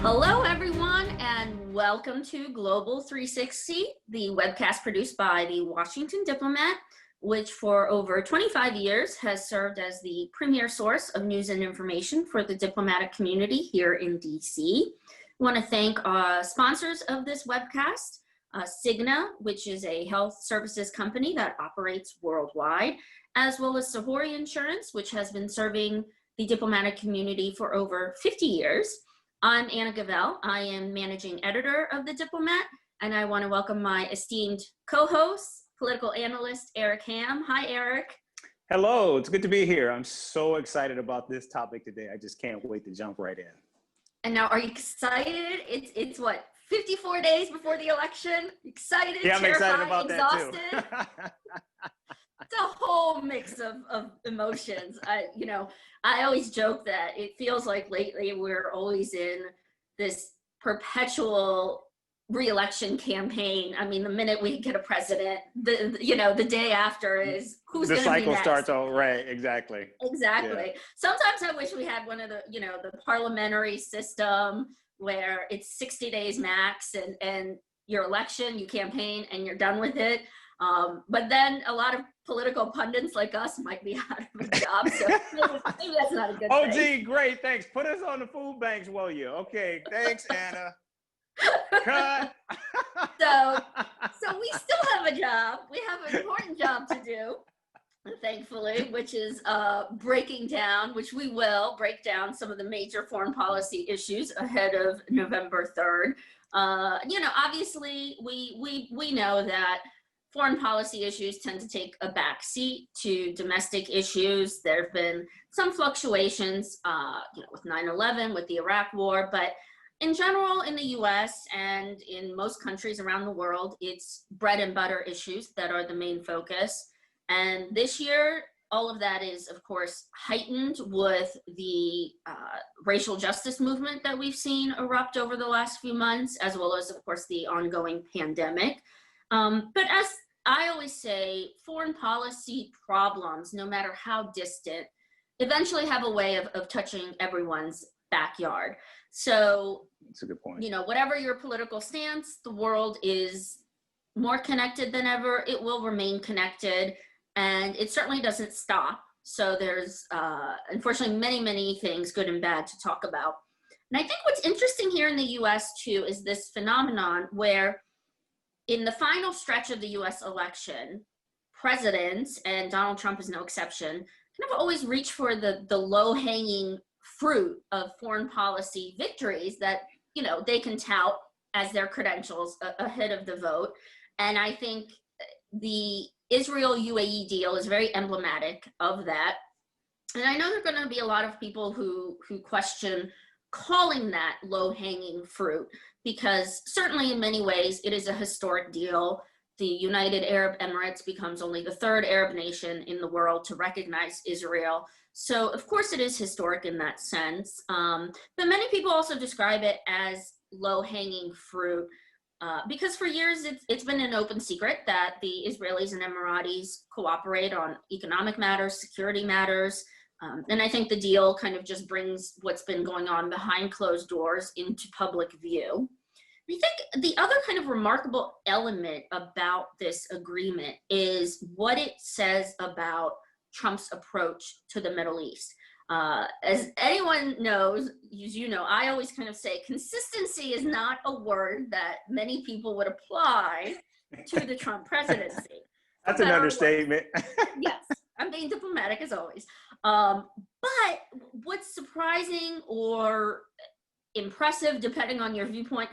Hello, everyone, and welcome to Global 360, the webcast produced by the Washington Diplomat, which for over 25 years has served as the premier source of news and information for the diplomatic community here in DC. I want to thank sponsors of this webcast, Cigna, which is a health services company that operates worldwide, as well as Sahori Insurance, which has been serving the diplomatic community for over 50 years. I'm Anna Gawel. I am managing editor of the Diplomat, and I want to welcome my esteemed co-host, political analyst Eric Ham. Hi, Eric. Hello, it's good to be here. I'm so excited about this topic today. I just can't wait to jump right in. And now, are you excited? It's what, 54 days before the election? Excited, yeah, I'm terrified, excited about exhausted? That too. It's a whole mix of emotions. I always joke that it feels like lately we're always in this perpetual re-election campaign. I mean, the minute we get a president, the day after is who's going to be next. The cycle starts all right. Exactly. Exactly. Yeah. Sometimes I wish we had one of the parliamentary system where it's 60 days max and your election, you campaign, and you're done with it. But then a lot of political pundits like us might be out of a job, so maybe that's not a good thing. Oh, gee, great, thanks. Put us on the food banks, will you? Okay, thanks, Anna. Cut. So we still have a job. We have an important job to do, thankfully, which is breaking down, which we will break down some of the major foreign policy issues ahead of November 3rd. Obviously, we know that foreign policy issues tend to take a back seat to domestic issues. There have been some fluctuations, with 9/11, with the Iraq War, but in general, in the US and in most countries around the world, it's bread and butter issues that are the main focus. And this year, all of that is, of course, heightened with the racial justice movement that we've seen erupt over the last few months, as well as, of course, the ongoing pandemic. But as I always say, foreign policy problems, no matter how distant, eventually have a way of touching everyone's backyard. So, that's a good point. Whatever your political stance, the world is more connected than ever. It will remain connected, and it certainly doesn't stop. So there's, unfortunately, many, many things, good and bad, to talk about. And I think what's interesting here in the US, too, is this phenomenon where in the final stretch of the US election, presidents, and Donald Trump is no exception, kind of always reach for the low-hanging fruit of foreign policy victories that, they can tout as their credentials ahead of the vote. And I think the Israel-UAE deal is very emblematic of that. And I know there are going to be a lot of people who question calling that low-hanging fruit, because certainly in many ways it is a historic deal. The United Arab Emirates becomes only the third Arab nation in the world to recognize Israel. So of course it is historic in that sense. But many people also describe it as low-hanging fruit because for years it's been an open secret that the Israelis and Emiratis cooperate on economic matters, security matters. And I think the deal kind of just brings what's been going on behind closed doors into public view. I think the other kind of remarkable element about this agreement is what it says about Trump's approach to the Middle East. As anyone knows, as you know, I always kind of say consistency is not a word that many people would apply to the Trump presidency. That's an understatement. Yes, I'm being diplomatic as always. But what's surprising or impressive, depending on your viewpoint,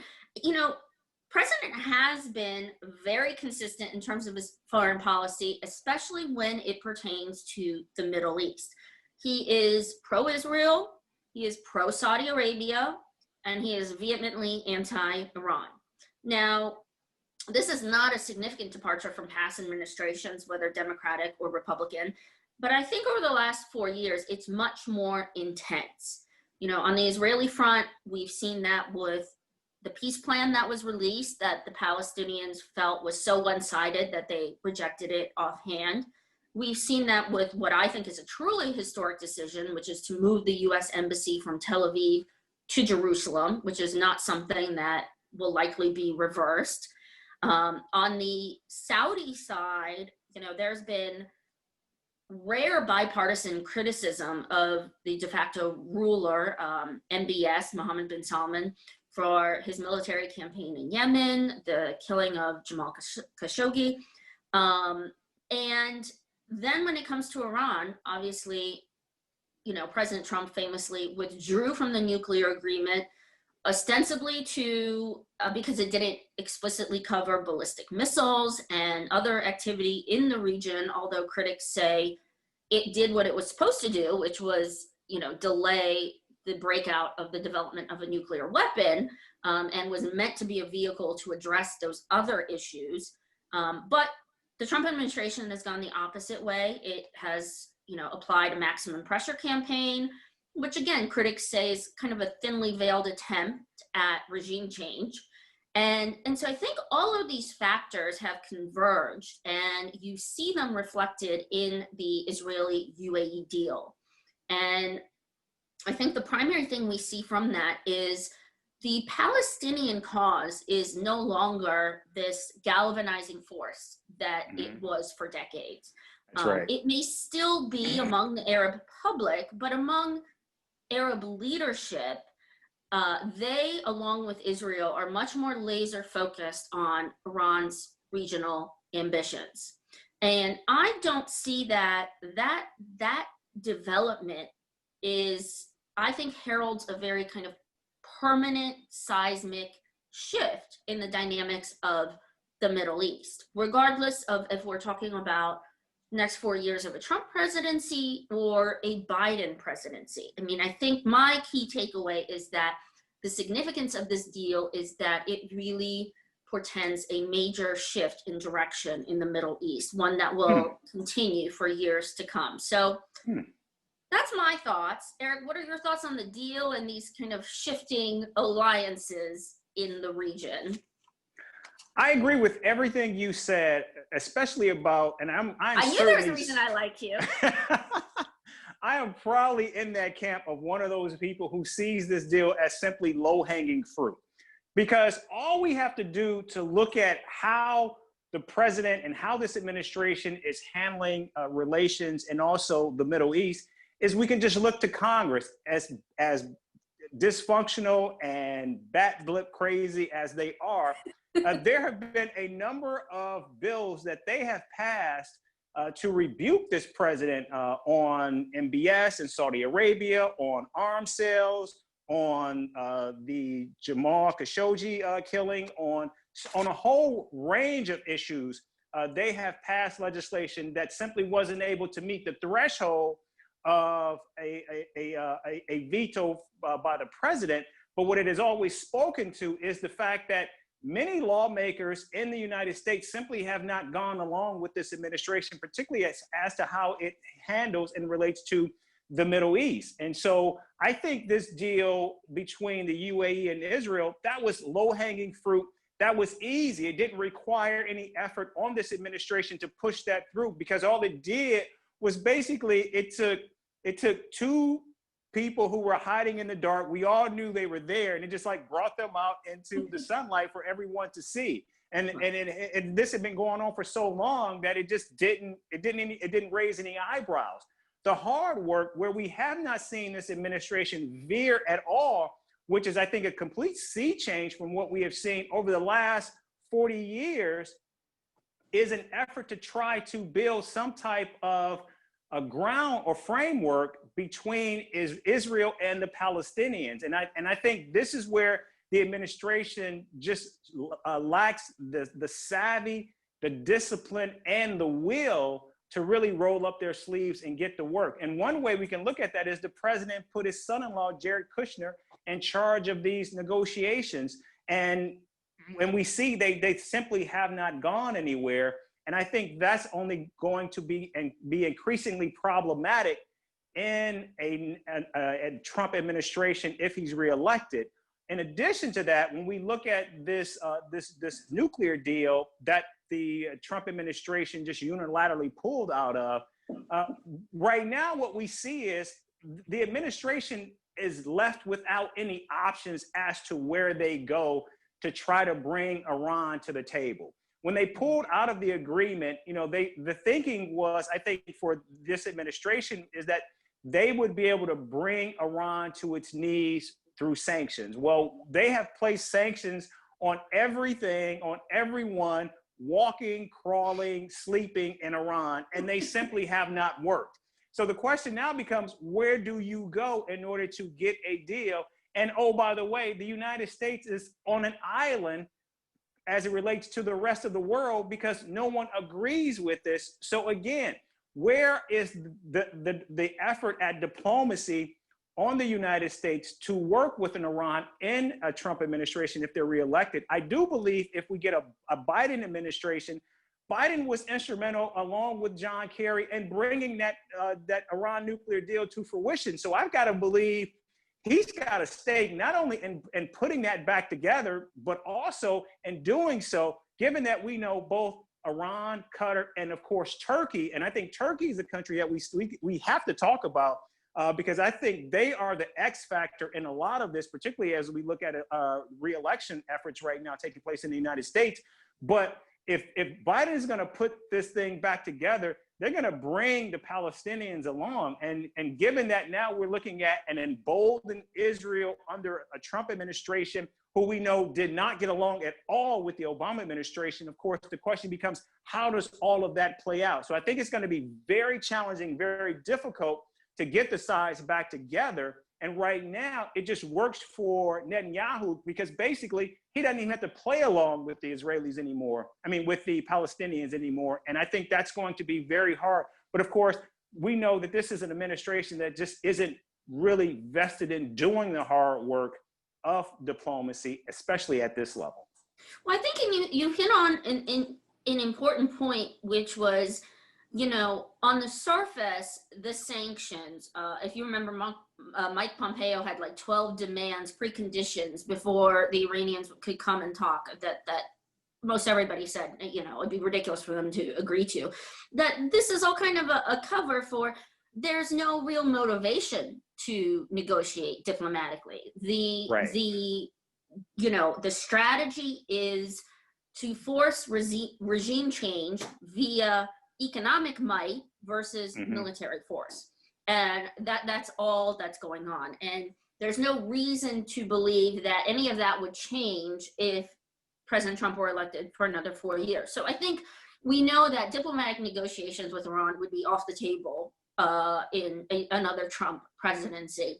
President has been very consistent in terms of his foreign policy, especially when it pertains to the Middle East. He is pro-Israel, he is pro-Saudi Arabia, and he is vehemently anti-Iran. Now, this is not a significant departure from past administrations, whether Democratic or Republican, but I think over the last 4 years, it's much more intense. On the Israeli front, we've seen that with the peace plan that was released that the Palestinians felt was so one-sided that they rejected it offhand. We've seen that with what I think is a truly historic decision, which is to move the U.S. Embassy from Tel Aviv to Jerusalem, which is not something that will likely be reversed. On the Saudi side, there's been rare bipartisan criticism of the de facto ruler, MBS, Mohammed bin Salman, for his military campaign in Yemen, the killing of Jamal Khashoggi. And then when it comes to Iran, obviously, President Trump famously withdrew from the nuclear agreement, ostensibly because it didn't explicitly cover ballistic missiles and other activity in the region, although critics say it did what it was supposed to do, which was, delay the breakout of the development of a nuclear weapon, and was meant to be a vehicle to address those other issues. But the Trump administration has gone the opposite way. It has, applied a maximum pressure campaign, which again, critics say is kind of a thinly veiled attempt at regime change. And so I think all of these factors have converged, and you see them reflected in the Israeli-UAE deal. And I think the primary thing we see from that is the Palestinian cause is no longer this galvanizing force that it was for decades. That's right. It may still be among the Arab public, but among Arab leadership, they, along with Israel, are much more laser focused on Iran's regional ambitions. And I don't see that development is, I think, heralds a very kind of permanent seismic shift in the dynamics of the Middle East, regardless of if we're talking about next 4 years of a Trump presidency or a Biden presidency. I mean, I think my key takeaway is that the significance of this deal is that it really portends a major shift in direction in the Middle East, one that will continue for years to come. So that's my thoughts. Eric, what are your thoughts on the deal and these kind of shifting alliances in the region? I agree with everything you said, especially about, and I knew there was a reason I like you. I am probably in that camp of one of those people who sees this deal as simply low-hanging fruit. Because all we have to do to look at how the president and how this administration is handling relations and also the Middle East is we can just look to Congress, as dysfunctional and bat blip crazy as they are. There have been a number of bills that they have passed to rebuke this president on MBS in Saudi Arabia, on arms sales, on the Jamal Khashoggi killing, on a whole range of issues. They have passed legislation that simply wasn't able to meet the threshold of a veto by the president. But what it has always spoken to is the fact that many lawmakers in the United States simply have not gone along with this administration, particularly as to how it handles and relates to the Middle East. And so I think this deal between the UAE and Israel, that was low-hanging fruit. That was easy. It didn't require any effort on this administration to push that through, because all it did was basically it took two people who were hiding in the dark. We all knew they were there, and it just like brought them out into the sunlight for everyone to see. And this had been going on for so long that it just didn't raise any eyebrows. The hard work, where we have not seen this administration veer at all, which is, I think, a complete sea change from what we have seen over the last 40 years, is an effort to try to build some type of a ground or framework between Israel and the Palestinians. And I think this is where the administration just lacks the savvy, the discipline, and the will to really roll up their sleeves and get to work. And one way we can look at that is the president put his son-in-law, Jared Kushner, in charge of these negotiations. And when we see they simply have not gone anywhere. And I think that's only going to be increasingly problematic in a Trump administration if he's reelected. In addition to that, when we look at this nuclear deal that the Trump administration just unilaterally pulled out of, right now what we see is the administration is left without any options as to where they go to try to bring Iran to the table. When they pulled out of the agreement, the thinking was, I think, for this administration is that they would be able to bring Iran to its knees through sanctions. Well, they have placed sanctions on everything, on everyone walking, crawling, sleeping in Iran, and they simply have not worked. So the question now becomes, where do you go in order to get a deal? And oh, by the way, the United States is on an island as it relates to the rest of the world because no one agrees with this. So again, where is the effort at diplomacy on the United States to work with an Iran in a Trump administration if they're reelected? I do believe if we get a Biden administration, Biden was instrumental, along with John Kerry, in bringing that Iran nuclear deal to fruition. So I've got to believe he's got a stake not only in putting that back together, but also in doing so, given that we know both Iran, Qatar, and of course Turkey. And I think Turkey is a country that we have to talk about because I think they are the X factor in a lot of this, particularly as we look at re-election efforts right now taking place in the United States. But if Biden is going to put this thing back together, they're going to bring the Palestinians along. And given that now we're looking at an emboldened Israel under a Trump administration, who we know did not get along at all with the Obama administration, of course, the question becomes, how does all of that play out? So I think it's going to be very challenging, very difficult to get the sides back together. And right now, it just works for Netanyahu because basically he doesn't even have to play along with the Israelis anymore. I mean, with the Palestinians anymore. And I think that's going to be very hard. But of course, we know that this is an administration that just isn't really vested in doing the hard work of diplomacy, especially at this level. Well, I think you hit on an important point, which was, on the surface, the sanctions, if you remember, Mike Pompeo had like 12 demands, preconditions before the Iranians could come and talk that most everybody said, it'd be ridiculous for them to agree to. That this is all kind of a cover for there's no real motivation to negotiate diplomatically. The strategy is to force regime change via economic might versus military force. And that's all that's going on. And there's no reason to believe that any of that would change if President Trump were elected for another 4 years. So I think we know that diplomatic negotiations with Iran would be off the table in another Trump presidency.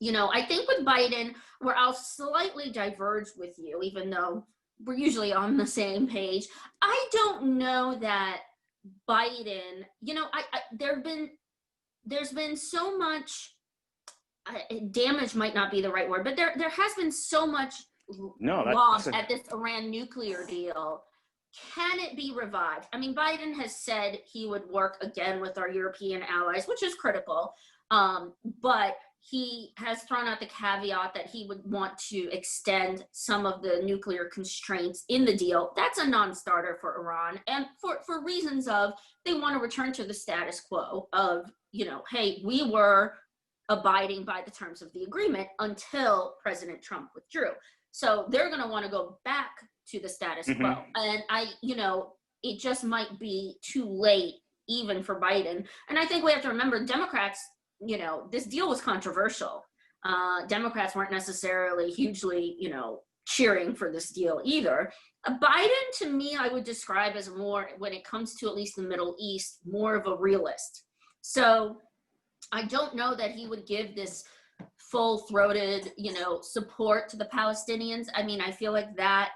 I think with Biden, where I'll slightly diverge with you, even though we're usually on the same page, I don't know that Biden, there's been so much damage, might not be the right word, but there has been so much loss at this Iran nuclear deal. Can it be revived? I mean, Biden has said he would work again with our European allies, which is critical, but he has thrown out the caveat that he would want to extend some of the nuclear constraints in the deal. That's a non-starter for Iran, and for reasons of they want to return to the status quo of, hey, we were abiding by the terms of the agreement until President Trump withdrew. So they're going to want to go back to the status quo. And it just might be too late even for Biden. And I think we have to remember Democrats, this deal was controversial. Democrats weren't necessarily hugely, cheering for this deal either. Biden, to me, I would describe as more, when it comes to at least the Middle East, more of a realist. So I don't know that he would give this full-throated, support to the Palestinians. I mean, I feel like that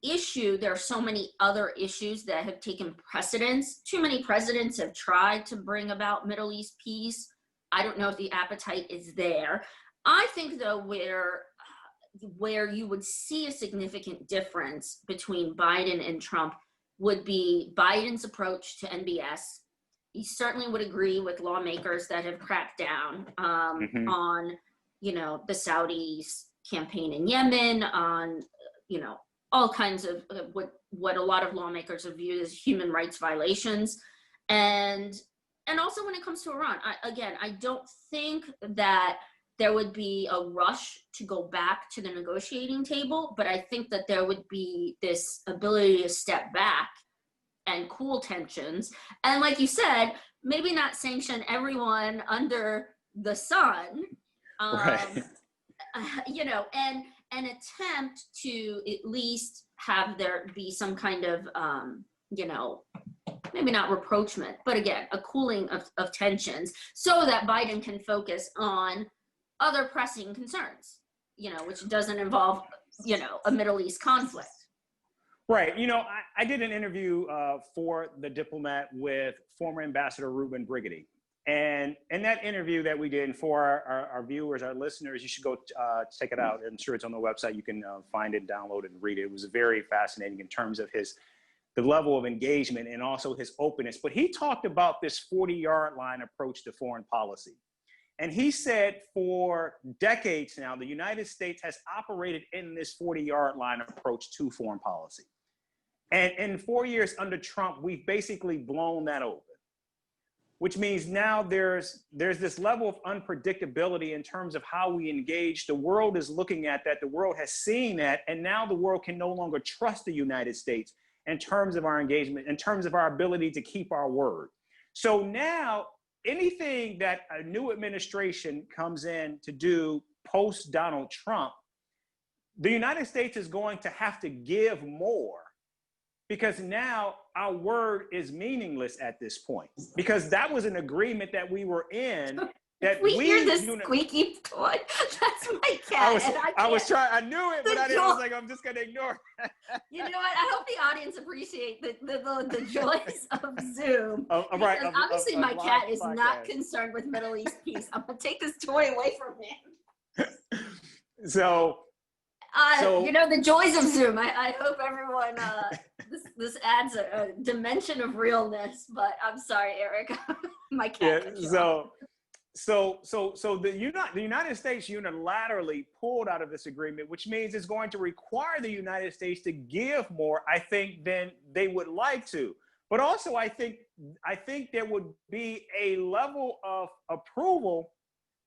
issue, there are so many other issues that have taken precedence. Too many presidents have tried to bring about Middle East peace. I don't know if the appetite is there. I think, though, where you would see a significant difference between Biden and Trump would be Biden's approach to NBS. He certainly would agree with lawmakers that have cracked down on, the Saudis' campaign in Yemen, on, all kinds of what a lot of lawmakers have viewed as human rights violations. And also when it comes to Iran, I don't think that there would be a rush to go back to the negotiating table, but I think that there would be this ability to step back and cool tensions. And like you said, maybe not sanction everyone under the sun, Right. you know, and attempt to at least have there be some kind of, you know, maybe not rapprochement, but again, a cooling of tensions so that Biden can focus on other pressing concerns, you know, which doesn't involve, you know, a Middle East conflict. Right. You know, I did an interview for the Diplomat with former Ambassador Ruben Briggity. And in that interview that we did, and for our viewers, our listeners, you should go check it out. I'm sure it's on the website. You can find it, download it, and read it. It was very fascinating in terms of the level of engagement and also his openness. But he talked about this 40-yard line approach to foreign policy. And he said for decades now, the United States has operated in this 40-yard line approach to foreign policy. And in 4 years under Trump, we've basically blown that open, which means now there's this level of unpredictability in terms of how we engage. The world is looking at that. The world has seen that. And now the world can no longer trust the United States in terms of our engagement, in terms of our ability to keep our word. So now anything that a new administration comes in to do post Donald Trump, the United States is going to have to give more, because now our word is meaningless at this point, because that was an agreement that we were in. That we hear this squeaky toy. That's my cat. I was trying. I knew it, but I was like, I'm just gonna ignore it. You know what? I hope the audience appreciate the joys of Zoom. Right. Obviously, my cat is not concerned with Middle East peace. I'm gonna take this toy away from him. So you know, the joys of Zoom. I hope everyone. This adds a dimension of realness. But I'm sorry, Eric. My cat. Yeah. So the United States unilaterally pulled out of this agreement, which means it's going to require the United States to give more, I think, than they would like to. But also, I think there would be a level of approval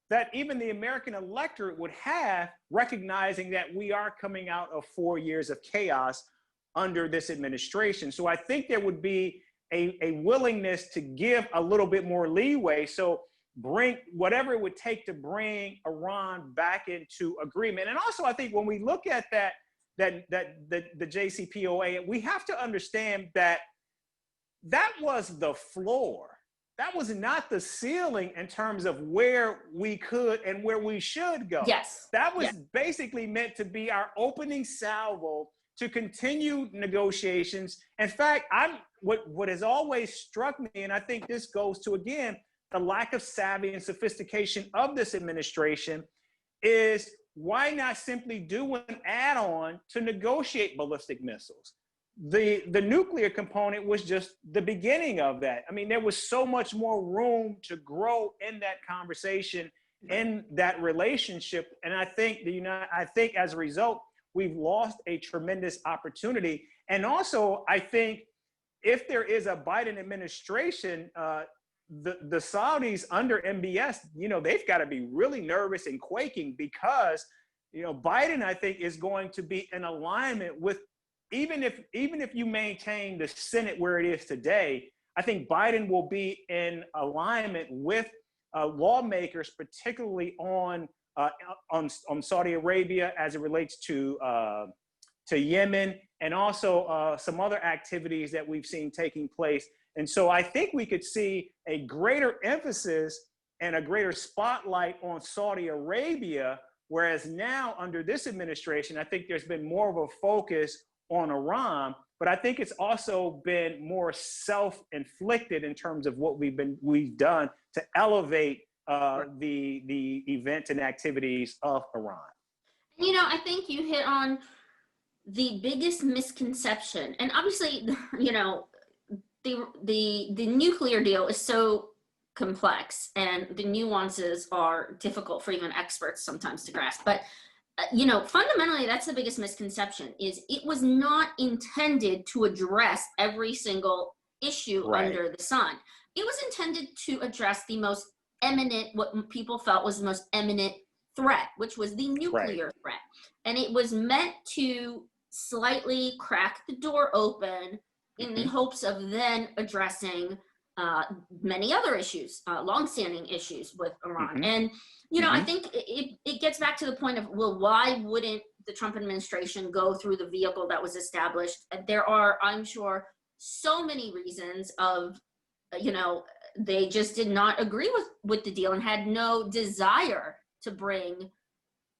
that even the American electorate would have, recognizing that we are coming out of 4 years of chaos under this administration. So I think there would be a willingness to give a little bit more leeway. So bring whatever it would take to bring Iran back into agreement. And also, I think when we look at the JCPOA, we have to understand that was the floor. That was not the ceiling in terms of where we could and where we should go. Yes. That was basically meant to be our opening salvo to continue negotiations. In fact, what has always struck me, and I think this goes to, again, the lack of savvy and sophistication of this administration, is why not simply do an add-on to negotiate ballistic missiles? The nuclear component was just the beginning of that. I mean, there was so much more room to grow in that conversation, in that relationship. And I think as a result, we've lost a tremendous opportunity. And also, I think if there is a Biden administration, the Saudis under MBS, you know, they've got to be really nervous and quaking, because, you know, Biden, I think, is going to be in alignment with, even if you maintain the Senate where it is today, I think Biden will be in alignment with lawmakers, particularly on Saudi Arabia as it relates to Yemen, and also some other activities that we've seen taking place. And so I think we could see a greater emphasis and a greater spotlight on Saudi Arabia, whereas now under this administration, I think there's been more of a focus on Iran, but I think it's also been more self-inflicted in terms of what we've done to elevate the events and activities of Iran. You know, I think you hit on the biggest misconception, and obviously, you know, the nuclear deal is so complex, and the nuances are difficult for even experts sometimes to grasp. But you know, fundamentally, that's the biggest misconception: is it was not intended to address every single issue under the sun. It was intended to address the most eminent, what people felt was the most eminent threat, which was the Right. nuclear threat. And it was meant to slightly crack the door open in the hopes of then addressing many other issues, longstanding issues with Iran. And, you know, I think it gets back to the point of, well, why wouldn't the Trump administration go through the vehicle that was established? There are, I'm sure, so many reasons of, you know, they just did not agree with the deal and had no desire to bring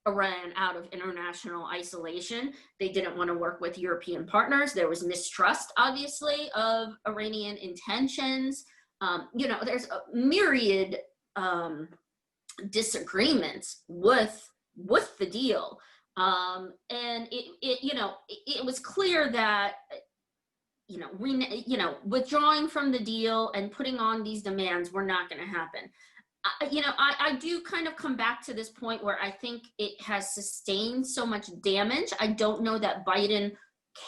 Iran out of international isolation. They didn't want to work with European partners. There was mistrust, obviously, of Iranian intentions. You know, there's a myriad disagreements with the deal. And it was clear that, withdrawing from the deal and putting on these demands were not going to happen. I do kind of come back to this point where I think it has sustained so much damage. I don't know that Biden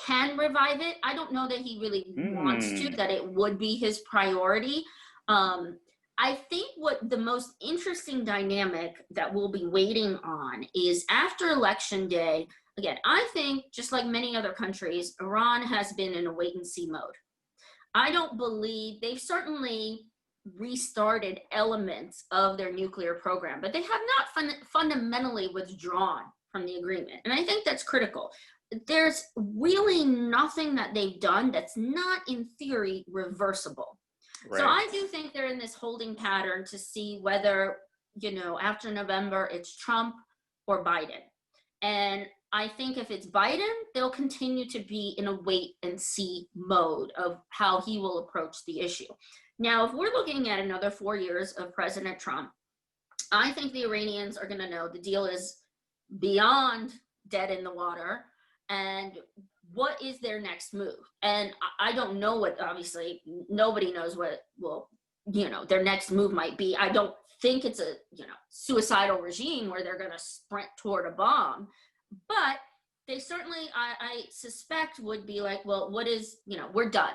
can revive it. I don't know that he really wants to, that it would be his priority. I think what the most interesting dynamic that we'll be waiting on is after Election Day. Again, I think just like many other countries, Iran has been in a wait and see mode. I don't believe they've certainly restarted elements of their nuclear program, but they have not fundamentally withdrawn from the agreement. And I think that's critical. There's really nothing that they've done that's not in theory reversible. Right. So I do think they're in this holding pattern to see whether, after November, it's Trump or Biden. And I think if it's Biden, they'll continue to be in a wait and see mode of how he will approach the issue. Now, if we're looking at another 4 years of President Trump, I think the Iranians are going to know the deal is beyond dead in the water. And what is their next move? And I don't know what, obviously, nobody knows what their next move might be. I don't think it's a, suicidal regime where they're going to sprint toward a bomb. But they certainly, I suspect, would be like, well, what is, we're done.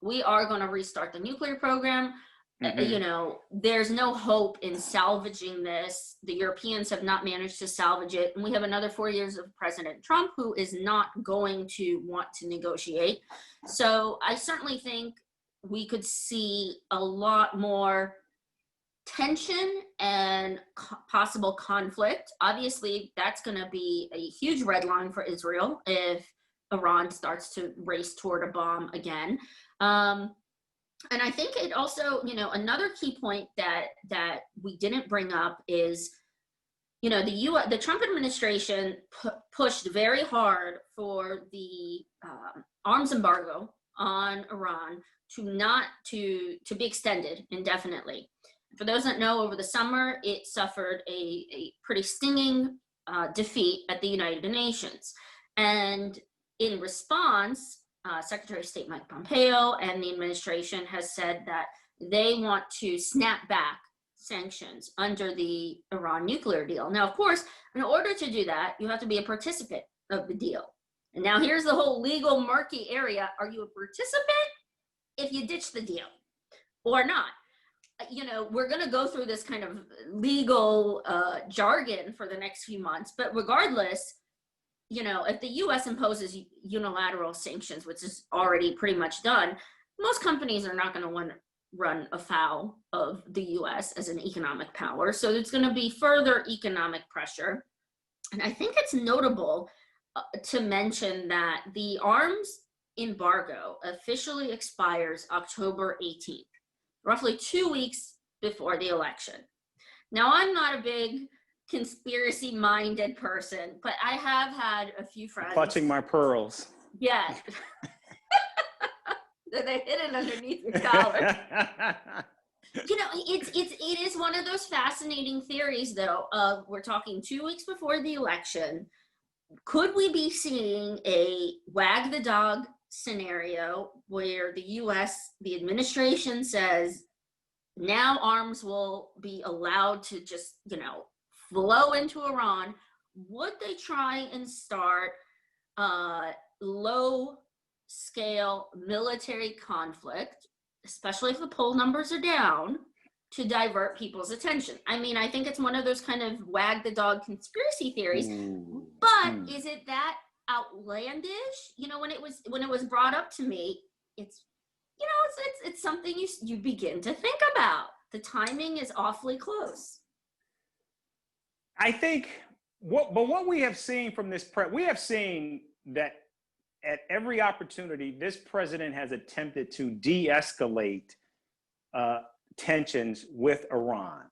We are going to restart the nuclear program. There's no hope in salvaging this. The Europeans have not managed to salvage it. And we have another 4 years of President Trump, who is not going to want to negotiate. So I certainly think we could see a lot more tension and possible conflict. Obviously, that's going to be a huge red line for Israel if Iran starts to race toward a bomb again. And I think it also, another key point that we didn't bring up is, the Trump administration pushed very hard for the arms embargo on Iran to be extended indefinitely. For those that know, over the summer, it suffered a pretty stinging defeat at the United Nations. And in response, Secretary of State Mike Pompeo and the administration has said that they want to snap back sanctions under the Iran nuclear deal. Now, of course, in order to do that, you have to be a participant of the deal. And now here's the whole legal murky area. Are you a participant if you ditch the deal or not? We're going to go through this kind of legal jargon for the next few months, but regardless, if the U.S. imposes unilateral sanctions, which is already pretty much done, most companies are not going to want to run afoul of the U.S. as an economic power. So there's going to be further economic pressure. And I think it's notable to mention that the arms embargo officially expires October 18th, roughly 2 weeks before the election. Now, I'm not a big conspiracy-minded person, but I have had a few friends clutching my pearls. Yeah. They're hidden underneath your collar. It is one of those fascinating theories, though, of we're talking 2 weeks before the election. Could we be seeing a wag the dog scenario where the U.S., the administration says, now arms will be allowed to just, flow into Iran? Would they try and start low-scale military conflict, especially if the poll numbers are down, to divert people's attention. I mean, I think it's one of those kind of wag the dog conspiracy theories, but is it that outlandish? You know, when it was brought up to me, it's, you know, it's something you begin to think about. The timing is awfully close. I think what we have seen from this we have seen that at every opportunity, this president has attempted to de-escalate tensions with Iran.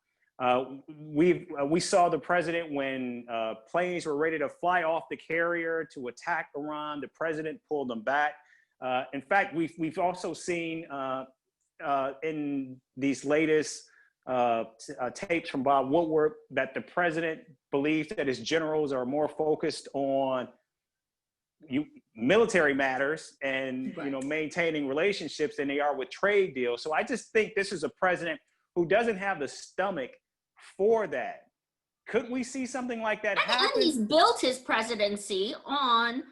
We saw the president when planes were ready to fly off the carrier to attack Iran. The president pulled them back. In fact, we've also seen in these latest tapes from Bob Woodward that the president believes that his generals are more focused on military matters and maintaining relationships than they are with trade deals. So I just think this is a president who doesn't have the stomach for that. Could we see something like that happen? And he's built his presidency on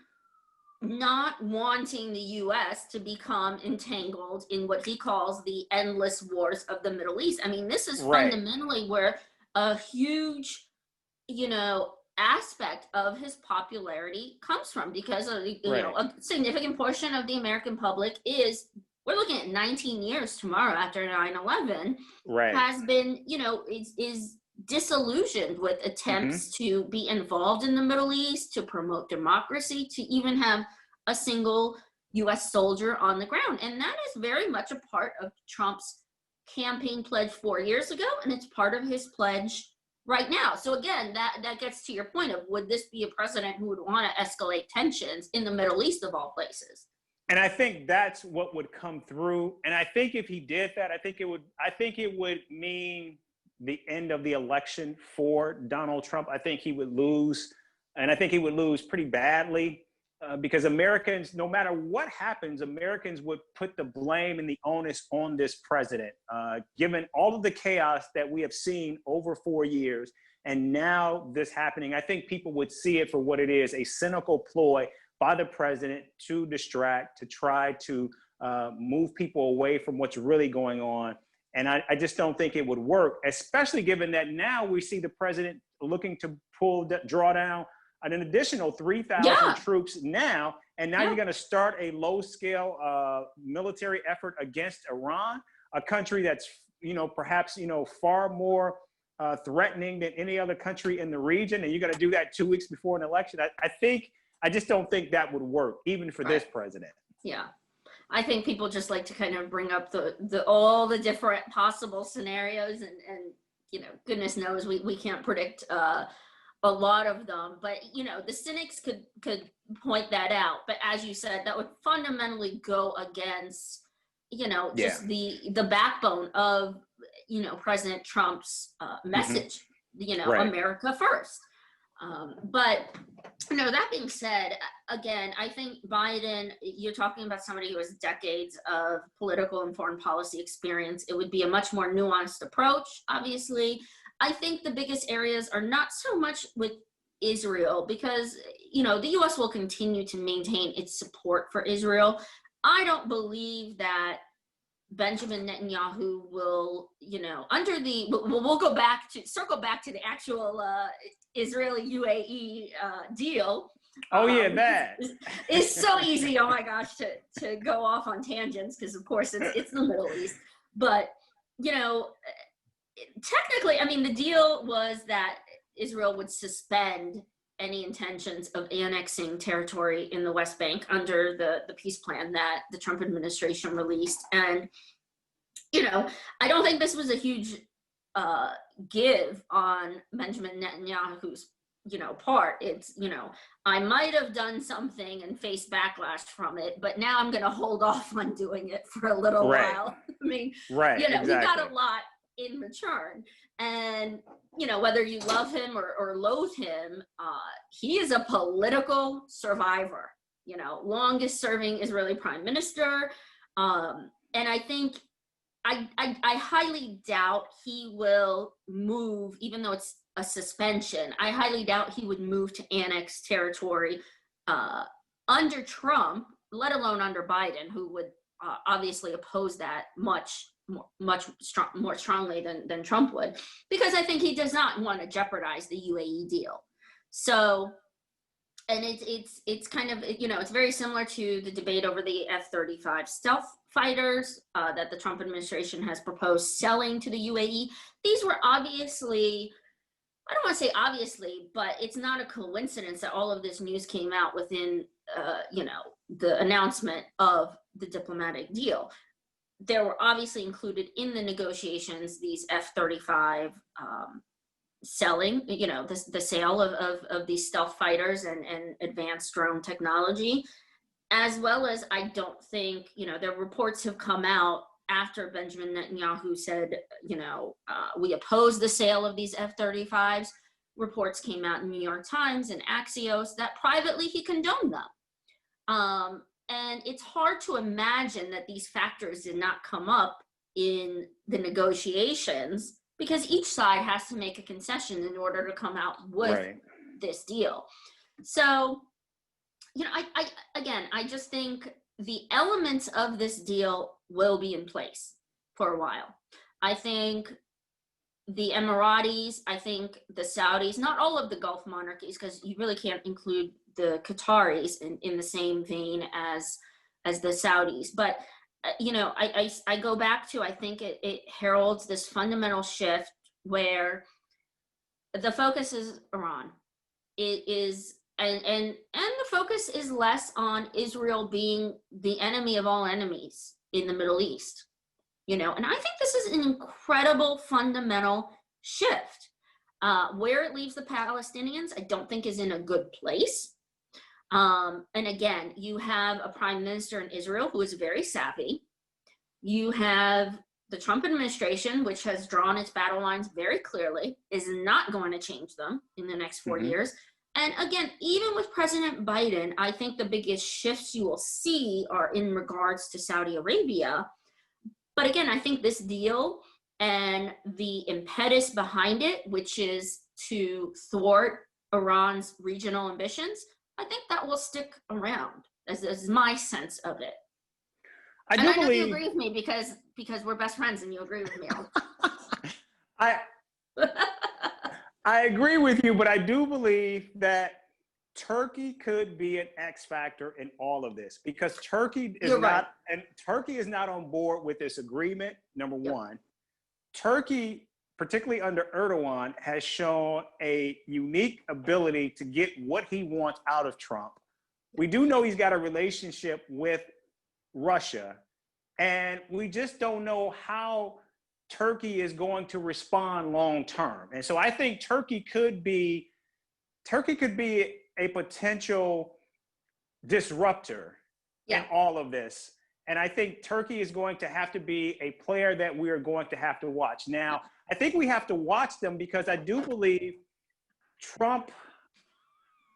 not wanting the U.S. to become entangled in what he calls the endless wars of the Middle East. I mean, this is fundamentally where a huge, aspect of his popularity comes from, because a significant portion of the American public we're looking at 19 years tomorrow after 9/11, has been, is disillusioned with attempts to be involved in the Middle East, to promote democracy, to even have a single U.S. soldier on the ground. And that is very much a part of Trump's campaign pledge 4 years ago, and it's part of his pledge right now. So again, that gets to your point of, would this be a president who would want to escalate tensions in the Middle East of all places? And I think that's what would come through. And I think if he did that, I think it would mean the end of the election for Donald Trump. I think he would lose, and I think he would lose pretty badly, because Americans, no matter what happens, Americans would put the blame and the onus on this president, given all of the chaos that we have seen over 4 years. And now this happening, I think people would see it for what it is, a cynical ploy by the president to distract, to try to move people away from what's really going on. And I just don't think it would work, especially given that now we see the president looking to draw down an additional 3,000 troops now. And now you're going to start a low-scale military effort against Iran, a country that's, perhaps, far more threatening than any other country in the region. And you're going to do that 2 weeks before an election. I just don't think that would work, even for this president. Yeah. I think people just like to kind of bring up all the different possible scenarios, and goodness knows we can't predict a lot of them, but the cynics could point that out. But as you said, that would fundamentally go against just the backbone of President Trump's message, America first. But that being said, again, I think Biden, you're talking about somebody who has decades of political and foreign policy experience. It would be a much more nuanced approach, obviously. I think the biggest areas are not so much with Israel, because, the U.S. will continue to maintain its support for Israel. I don't believe that Benjamin Netanyahu will, we'll circle back to the actual Israeli UAE deal. That it's so easy. Oh my gosh, to go off on tangents, because of course it's the Middle East. But technically, I mean, the deal was that Israel would suspend any intentions of annexing territory in the West Bank under the peace plan that the Trump administration released. And, I don't think this was a huge give on Benjamin Netanyahu's, part. It's, I might have done something and faced backlash from it, but now I'm going to hold off on doing it for a little while. I mean, exactly. We got a lot in return. And, whether you love him or loathe him, he is a political survivor, longest serving Israeli prime minister. And I think I highly doubt he will move, even though it's a suspension. I highly doubt he would move to annex territory under Trump, let alone under Biden, who would obviously oppose that much more strongly than Trump would, because I think he does not want to jeopardize the UAE deal. So, and it's kind of, it's very similar to the debate over the F-35 stealth fighters that the Trump administration has proposed selling to the UAE. These were obviously, I don't want to say obviously, but it's not a coincidence that all of this news came out within, the announcement of the diplomatic deal. There were obviously included in the negotiations these F-35 selling, the sale of these stealth fighters and advanced drone technology, as well as, I don't think, the reports have come out after Benjamin Netanyahu said, we oppose the sale of these F-35s. Reports came out in New York Times and Axios that privately he condoned them. And it's hard to imagine that these factors did not come up in the negotiations, because each side has to make a concession in order to come out with this deal. So, I just think the elements of this deal will be in place for a while. I think the Emiratis, I think the Saudis, not all of the Gulf monarchies, because you really can't include the Qataris in the same vein as the Saudis. But, I go back to, I think it heralds this fundamental shift where the focus is Iran. It is, and the focus is less on Israel being the enemy of all enemies in the Middle East. And I think this is an incredible fundamental shift. Where it leaves the Palestinians, I don't think is in a good place. And again, you have a prime minister in Israel who is very savvy. You have the Trump administration, which has drawn its battle lines very clearly, is not going to change them in the next 4 years. And again, even with President Biden, I think the biggest shifts you will see are in regards to Saudi Arabia. But again, I think this deal and the impetus behind it, which is to thwart Iran's regional ambitions, I think that will stick around, as my sense of it. I know you agree with me because we're best friends and you agree with me. I agree with you, but I do believe that Turkey could be an X factor in all of this, because Turkey is not on board with this agreement. Number one, Turkey, particularly under Erdogan, has shown a unique ability to get what he wants out of Trump. We do know he's got a relationship with Russia, and we just don't know how Turkey is going to respond long term. And so I think Turkey could be a potential disruptor in all of this. And I think Turkey is going to have to be a player that we are going to have to watch. Now, I think we have to watch them because I do believe Trump,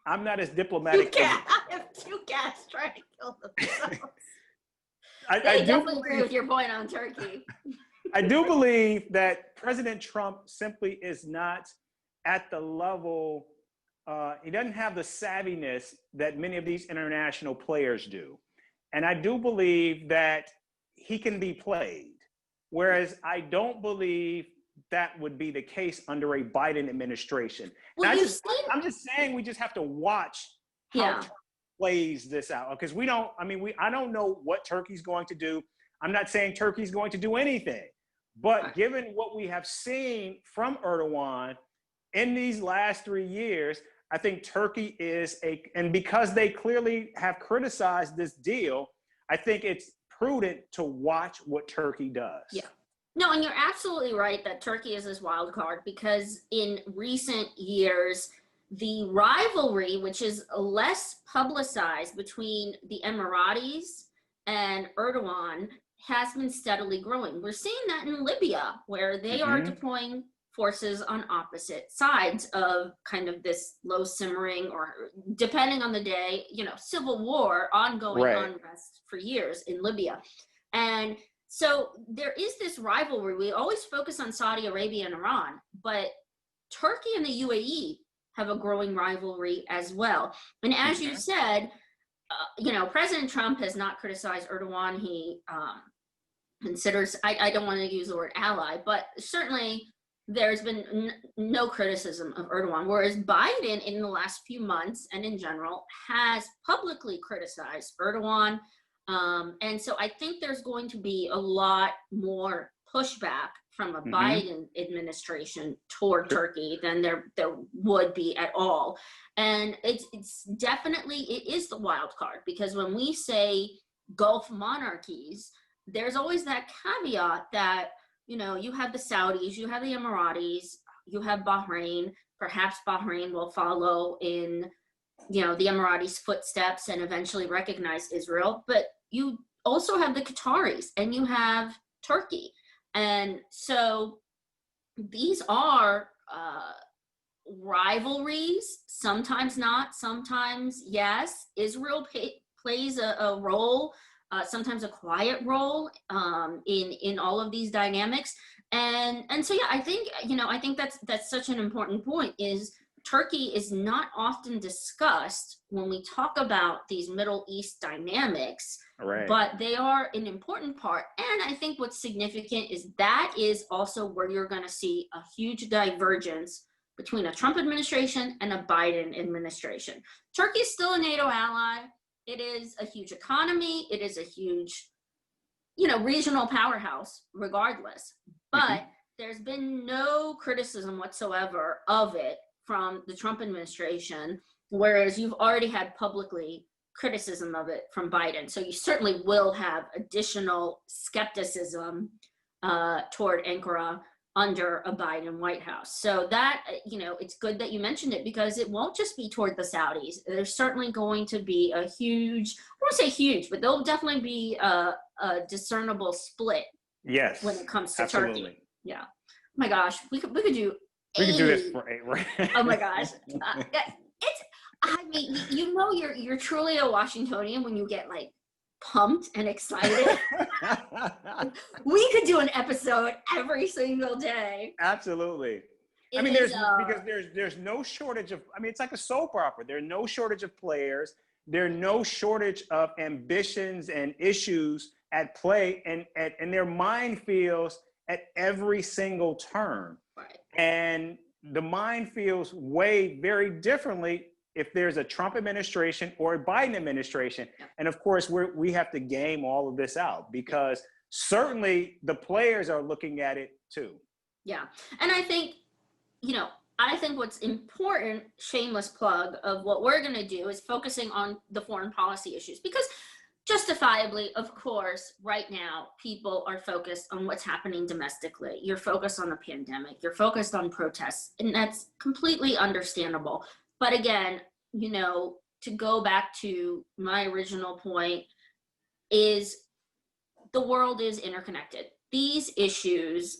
I'm not as diplomatic. I have two cats trying to kill themselves. I definitely agree with your point on Turkey. I do believe that President Trump simply is not at the level, he doesn't have the savviness that many of these international players do. And I do believe that he can be played, whereas I don't believe that would be the case under a Biden administration. Well, I'm just saying we just have to watch how Trump plays this out, because I don't know what Turkey's going to do. I'm not saying Turkey's going to do anything, but given what we have seen from Erdogan in these last 3 years, I think Turkey is and because they clearly have criticized this deal, I think it's prudent to watch what Turkey does. Yeah. No, and you're absolutely right that Turkey is this wild card, because in recent years, the rivalry, which is less publicized between the Emiratis and Erdogan, has been steadily growing. We're seeing that in Libya, where they are deploying forces on opposite sides of kind of this low simmering, or depending on the day, civil war, ongoing unrest for years in Libya. And so there is this rivalry. We always focus on Saudi Arabia and Iran, but Turkey and the UAE have a growing rivalry as well. And as you said, President Trump has not criticized Erdogan. He considers, I don't want to use the word ally, but certainly there's been no criticism of Erdogan, whereas Biden in the last few months and in general has publicly criticized Erdogan. And so I think there's going to be a lot more pushback from a Biden administration toward Turkey than there would be at all. And it's definitely, it is the wild card, because when we say Gulf monarchies, there's always that caveat that, you know, you have the Saudis, you have the Emiratis, you have Bahrain. Perhaps Bahrain will follow in, you know, the Emiratis' footsteps and eventually recognize Israel. But you also have the Qataris and you have Turkey. And so these are rivalries, sometimes not, sometimes yes. Israel plays a role, sometimes a quiet role in all of these dynamics. And so, yeah, I think, you know, I think that's such an important point, is Turkey is not often discussed when we talk about these Middle East dynamics, Right. but they are an important part. And I think what's significant is that is also where you're going to see a huge divergence between a Trump administration and a Biden administration. Turkey is still a NATO ally. It is a huge economy. It is a huge, you know, regional powerhouse regardless. But there's been no criticism whatsoever of it from the Trump administration, whereas you've already had publicly criticism of it from Biden. So you certainly will have additional skepticism toward Ankara under a Biden White House. So that, you know, it's good that you mentioned it, because it won't just be toward the Saudis. There's certainly going to be a huge, I won't say huge, but there'll definitely be a discernible split. Yes. When it comes to absolutely. Turkey. Yeah. Oh my gosh, we could do. We can do this for 8, right? Oh my gosh. I mean, you know, you're truly a Washingtonian when you get like pumped and excited. We could do an episode every single day. Absolutely. I mean, there's no shortage of, I mean, it's like a soap opera. There's no shortage of players. There's no shortage of ambitions and issues at play, and their minefields at every single turn. Right. And the minefields weigh very differently if there's a Trump administration or a Biden administration. Yeah. And of course, we have to game all of this out, because certainly the players are looking at it too. Yeah. And I think, you know, what's important, shameless plug of what we're going to do, is focusing on the foreign policy issues, because justifiably, of course, right now, people are focused on what's happening domestically. You're focused on the pandemic. You're focused on protests, and that's completely understandable. But again, you know, to go back to my original point, is the world is interconnected. These issues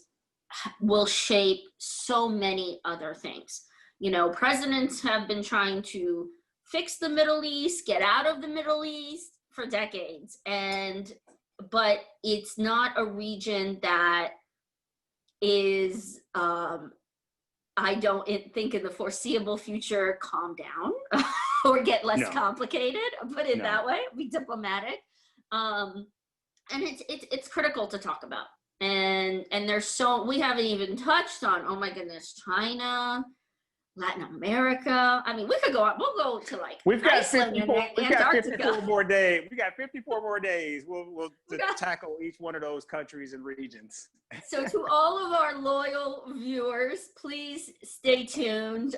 will shape so many other things. You know, presidents have been trying to fix the Middle East, get out of the Middle East for decades, but it's not a region that is, I don't think in the foreseeable future, calm down or get less complicated, put it that way, be diplomatic. And it's critical to talk about. And there's we haven't even touched on, oh my goodness, China, Latin America. I mean, we could go on. We'll go to like Iceland and Antarctica. 54 more days. We got 54 more days. We'll tackle each one of those countries and regions. So to all of our loyal viewers, please stay tuned.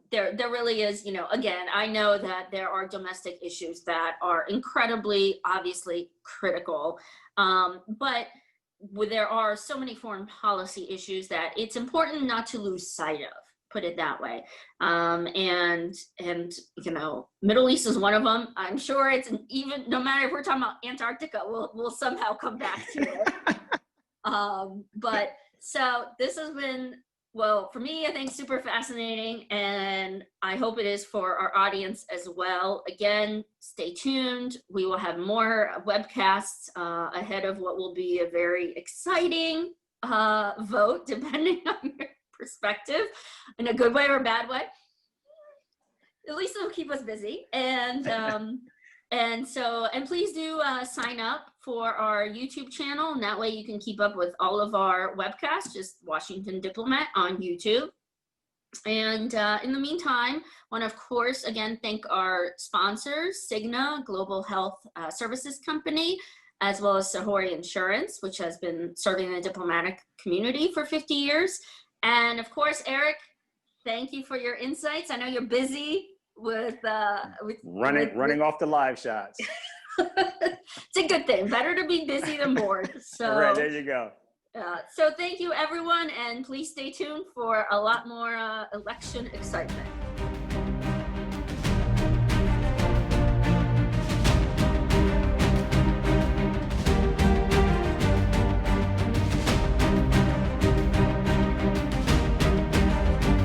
There really is, you know, again, I know that there are domestic issues that are incredibly, obviously critical, but there are so many foreign policy issues that it's important not to lose sight of. Put it that way. And you know, Middle East is one of them. I'm sure it's even, no matter if we're talking about Antarctica, we'll somehow come back to it. But so this has been, well, for me, I think super fascinating, and I hope it is for our audience as well. Again, stay tuned. We will have more webcasts ahead of what will be a very exciting vote, depending on your perspective, in a good way or a bad way. At least it'll keep us busy. And And so, and please do sign up for our YouTube channel, and that way you can keep up with all of our webcasts, just Washington Diplomat on YouTube. And in the meantime, I want to, of course, again, thank our sponsors, Cigna, Global Health Services Company, as well as Sahori Insurance, which has been serving the diplomatic community for 50 years. And of course, Eric, thank you for your insights. I know you're busy with running off the live shots. It's a good thing. Better to be busy than bored. So all right, there you go. So thank you, everyone, and please stay tuned for a lot more election excitement.